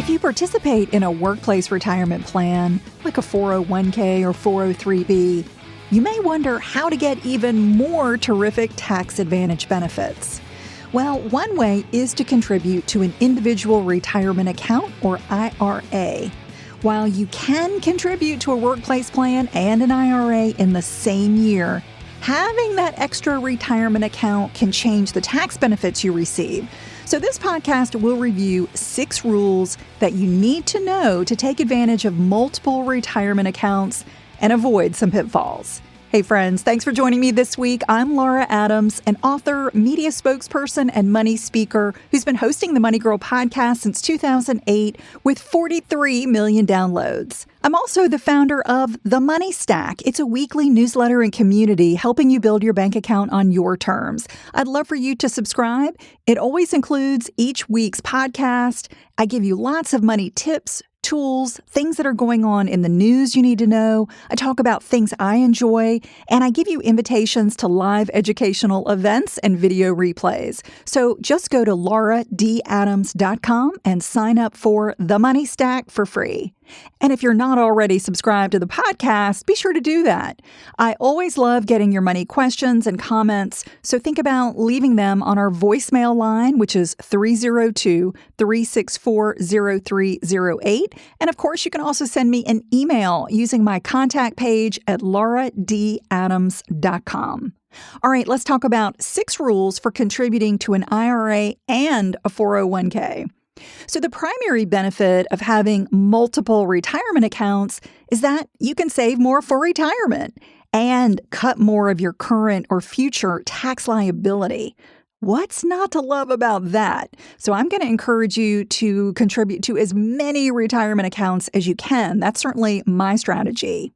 If you participate in a workplace retirement plan, like a 401k or 403b, you may wonder how to get even more terrific tax advantage benefits. Well, one way is to contribute to an individual retirement account or IRA. While you can contribute to a workplace plan and an IRA in the same year, having that extra retirement account can change the tax benefits you receive. So this podcast will review 6 rules that you need to know to take advantage of multiple retirement accounts and avoid some pitfalls. Hey friends, thanks for joining me this week. I'm Laura Adams, an author, media spokesperson, and money speaker who's been hosting the Money Girl podcast since 2008 with 43 million downloads. I'm also the founder of The Money Stack. It's a weekly newsletter and community helping you build your bank account on your terms. I'd love for you to subscribe. It always includes each week's podcast. I give you lots of money tips, tools, things that are going on in the news you need to know. I talk about things I enjoy, and I give you invitations to live educational events and video replays. So just go to lauradadams.com and sign up for The Money Stack for free. And if you're not already subscribed to the podcast, be sure to do that. I always love getting your money questions and comments, so think about leaving them on our voicemail line, which is 302-364-0308. And of course, you can also send me an email using my contact page at lauradadams.com. All right, let's talk about 6 rules for contributing to an IRA and a 401k. So the primary benefit of having multiple retirement accounts is that you can save more for retirement and cut more of your current or future tax liability. What's not to love about that? So I'm going to encourage you to contribute to as many retirement accounts as you can. That's certainly my strategy.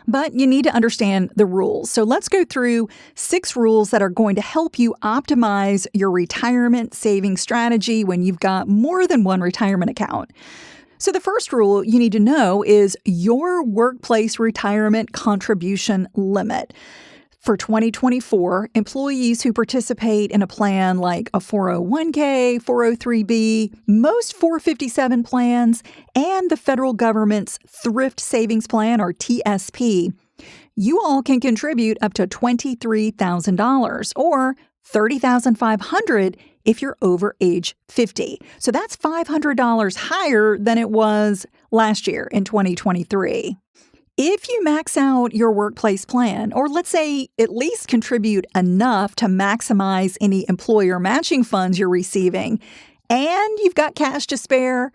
But you need to understand the rules. So let's go through 6 rules that are going to help you optimize your retirement saving strategy when you've got more than one retirement account. So the first rule you need to know is your workplace retirement contribution limit. For 2024, employees who participate in a plan like a 401k, 403b, most 457 plans, and the federal government's Thrift Savings Plan, or TSP, you all can contribute up to $23,000 or $30,500 if you're over age 50. So that's $500 higher than it was last year in 2023. If you max out your workplace plan, or let's say at least contribute enough to maximize any employer matching funds you're receiving, and you've got cash to spare,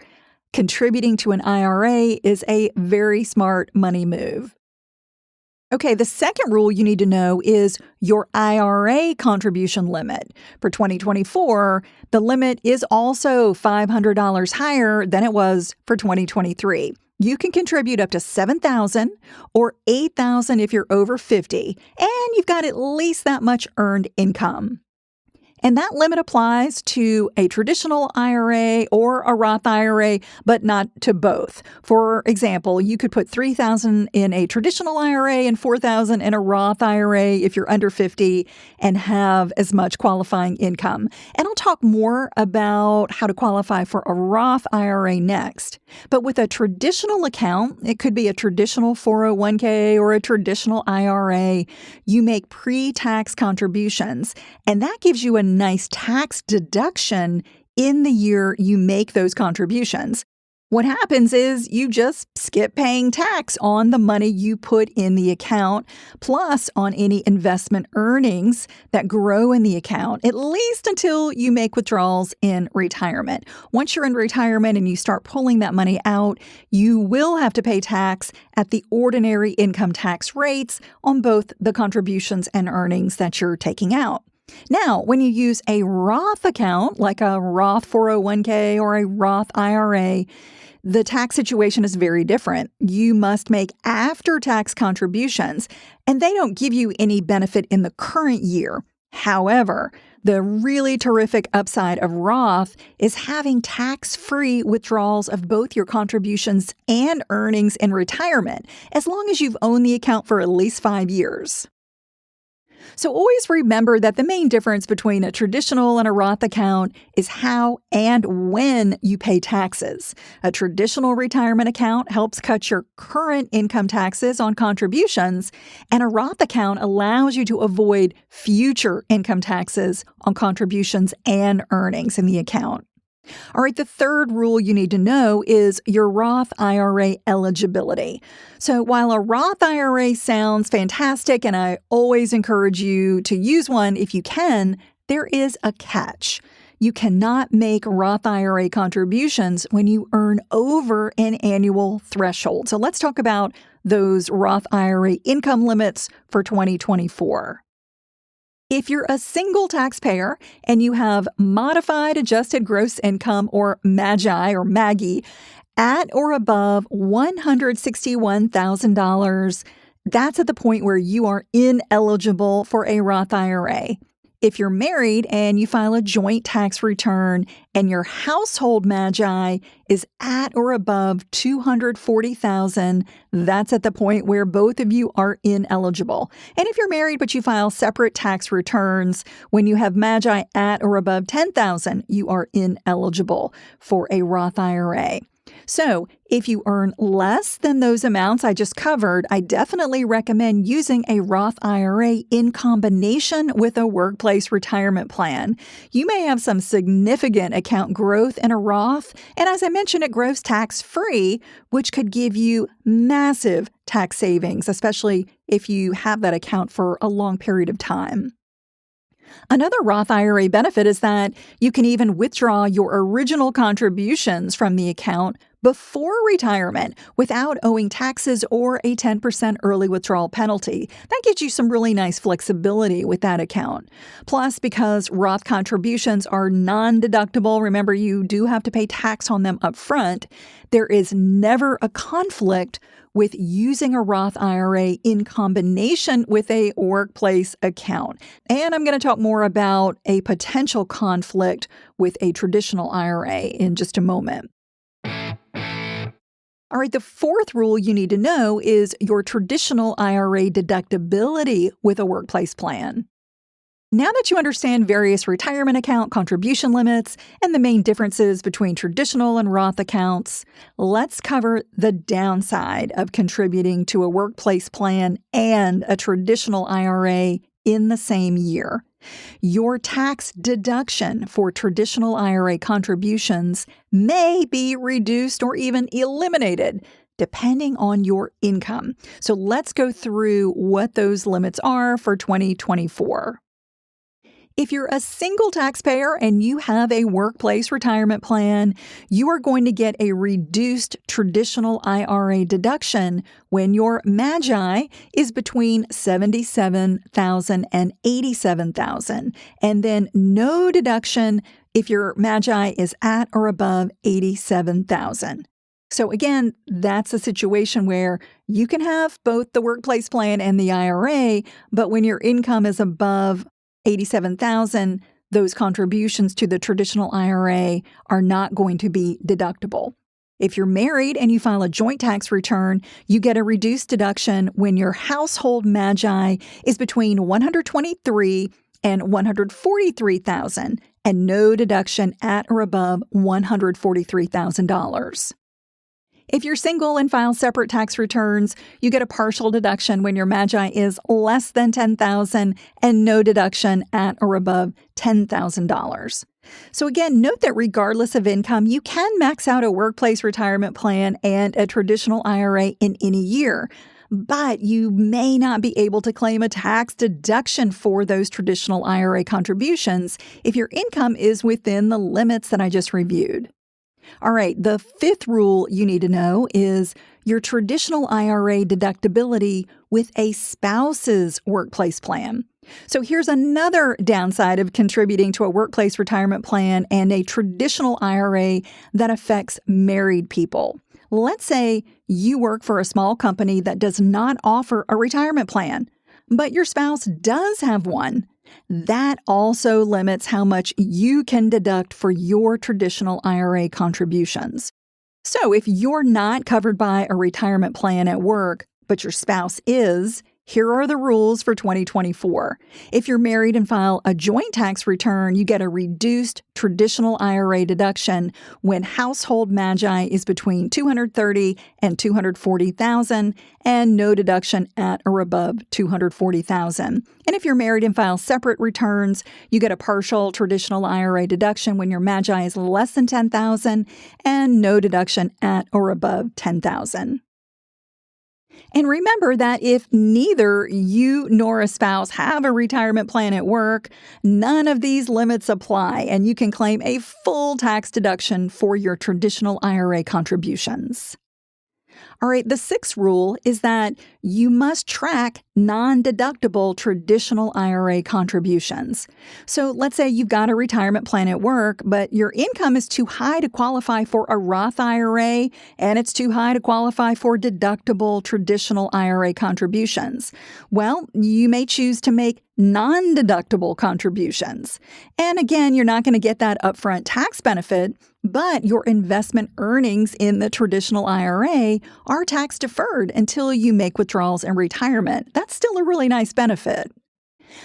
contributing to an IRA is a very smart money move. Okay, the second rule you need to know is your IRA contribution limit. For 2024, the limit is also $500 higher than it was for 2023. You can contribute up to $7,000 or $8,000 if you're over 50, and you've got at least that much earned income. And that limit applies to a traditional IRA or a Roth IRA, but not to both. For example, you could put $3,000 in a traditional IRA and $4,000 in a Roth IRA if you're under 50 and have as much qualifying income. And I'll talk more about how to qualify for a Roth IRA next. But with a traditional account, it could be a traditional 401k or a traditional IRA, you make pre-tax contributions, and that gives you a nice tax deduction in the year you make those contributions. What happens is you just skip paying tax on the money you put in the account, plus on any investment earnings that grow in the account, at least until you make withdrawals in retirement. Once you're in retirement and you start pulling that money out, you will have to pay tax at the ordinary income tax rates on both the contributions and earnings that you're taking out. Now, when you use a Roth account, like a Roth 401k or a Roth IRA, the tax situation is very different. You must make after-tax contributions, and they don't give you any benefit in the current year. However, the really terrific upside of Roth is having tax-free withdrawals of both your contributions and earnings in retirement, as long as you've owned the account for at least 5 years. So always remember that the main difference between a traditional and a Roth account is how and when you pay taxes. A traditional retirement account helps cut your current income taxes on contributions, and a Roth account allows you to avoid future income taxes on contributions and earnings in the account. All right, the third rule you need to know is your Roth IRA eligibility. So while a Roth IRA sounds fantastic, and I always encourage you to use one if you can, there is a catch. You cannot make Roth IRA contributions when you earn over an annual threshold. So let's talk about those Roth IRA income limits for 2024. If you're a single taxpayer and you have modified adjusted gross income, or MAGI or MAGI, at or above $161,000, that's at the point where you are ineligible for a Roth IRA. If you're married and you file a joint tax return and your household MAGI is at or above $240,000, that's at the point where both of you are ineligible. And if you're married but you file separate tax returns, when you have MAGI at or above $10,000, you are ineligible for a Roth IRA. So if you earn less than those amounts I just covered, I definitely recommend using a Roth IRA in combination with a workplace retirement plan. You may have some significant account growth in a Roth, and as I mentioned, it grows tax-free, which could give you massive tax savings, especially if you have that account for a long period of time. Another Roth IRA benefit is that you can even withdraw your original contributions from the account before retirement without owing taxes or a 10% early withdrawal penalty. That gives you some really nice flexibility with that account. Plus, because Roth contributions are non-deductible, remember you do have to pay tax on them up front, there is never a conflict with using a Roth IRA in combination with a workplace account. And I'm going to talk more about a potential conflict with a traditional IRA in just a moment. All right, the fourth rule you need to know is your traditional IRA deductibility with a workplace plan. Now that you understand various retirement account contribution limits and the main differences between traditional and Roth accounts, let's cover the downside of contributing to a workplace plan and a traditional IRA in the same year. Your tax deduction for traditional IRA contributions may be reduced or even eliminated, depending on your income. So let's go through what those limits are for 2024. If you're a single taxpayer and you have a workplace retirement plan, you are going to get a reduced traditional IRA deduction when your MAGI is between $77,000 and $87,000, and then no deduction if your MAGI is at or above $87,000. So again, that's a situation where you can have both the workplace plan and the IRA, but when your income is above $87,000, those contributions to the traditional IRA are not going to be deductible. If you're married and you file a joint tax return, you get a reduced deduction when your household MAGI is between $123,000 and $143,000, and no deduction at or above $143,000. If you're single and file separate tax returns, you get a partial deduction when your MAGI is less than $10,000 and no deduction at or above $10,000. So again, note that regardless of income, you can max out a workplace retirement plan and a traditional IRA in any year, but you may not be able to claim a tax deduction for those traditional IRA contributions if your income is within the limits that I just reviewed. All right, the fifth rule you need to know is your traditional IRA deductibility with a spouse's workplace plan. So here's another downside of contributing to a workplace retirement plan and a traditional IRA that affects married people. Let's say you work for a small company that does not offer a retirement plan, but your spouse does have one. That also limits how much you can deduct for your traditional IRA contributions. So if you're not covered by a retirement plan at work, but your spouse is, Here are the rules for 2024. If you're married and file a joint tax return, you get a reduced traditional IRA deduction when household magi is between $230,000 and $240,000, and no deduction at or above $240,000. And if you're married and file separate returns, you get a partial traditional IRA deduction when your magi is less than $10,000 and no deduction at or above $10,000. And remember that if neither you nor a spouse have a retirement plan at work, none of these limits apply, and you can claim a full tax deduction for your traditional IRA contributions. All right, the sixth rule is that you must track non-deductible traditional IRA contributions. So let's say you've got a retirement plan at work, but your income is too high to qualify for a Roth IRA, and it's too high to qualify for deductible traditional IRA contributions. Well, you may choose to make non-deductible contributions. And again, you're not going to get that upfront tax benefit, but your investment earnings in the traditional IRA are tax deferred until you make withdrawals in retirement. That's still a really nice benefit.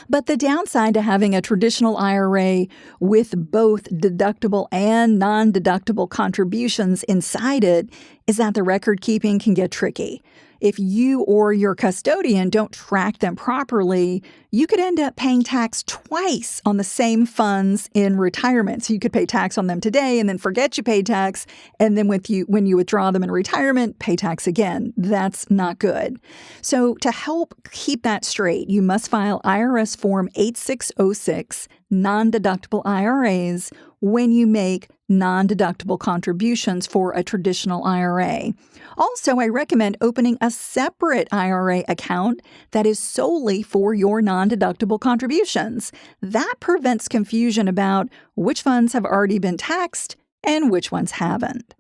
But the downside to having a traditional IRA with both deductible and non-deductible contributions inside it is that the record keeping can get tricky. If you or your custodian don't track them properly, you could end up paying tax twice on the same funds in retirement. So you could pay tax on them today and then forget you paid tax, and then when you withdraw them in retirement, pay tax again. That's not good. So to help keep that straight, you must file IRS Form 8606 non-deductible IRAs when you make non-deductible contributions for a traditional IRA. Also, I recommend opening a separate IRA account that is solely for your non-deductible contributions. That prevents confusion about which funds have already been taxed and which ones haven't.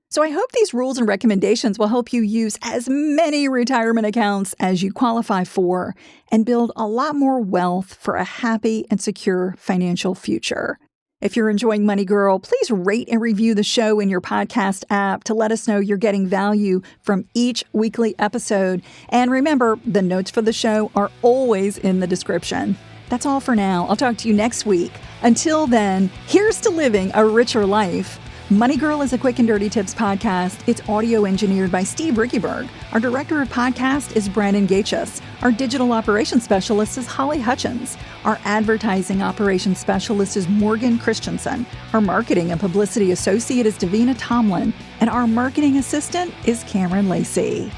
So I hope these rules and recommendations will help you use as many retirement accounts as you qualify for and build a lot more wealth for a happy and secure financial future. If you're enjoying Money Girl, please rate and review the show in your podcast app to let us know you're getting value from each weekly episode. And remember, the notes for the show are always in the description. That's all for now. I'll talk to you next week. Until then, here's to living a richer life. Money Girl is a quick and dirty tips podcast. It's audio engineered by Steve Rickyberg. Our director of podcast is Brandon Gachus. Our digital operations specialist is Holly Hutchins. Our advertising operations specialist is Morgan Christensen. Our marketing and publicity associate is Davina Tomlin. And our marketing assistant is Cameron Lacey.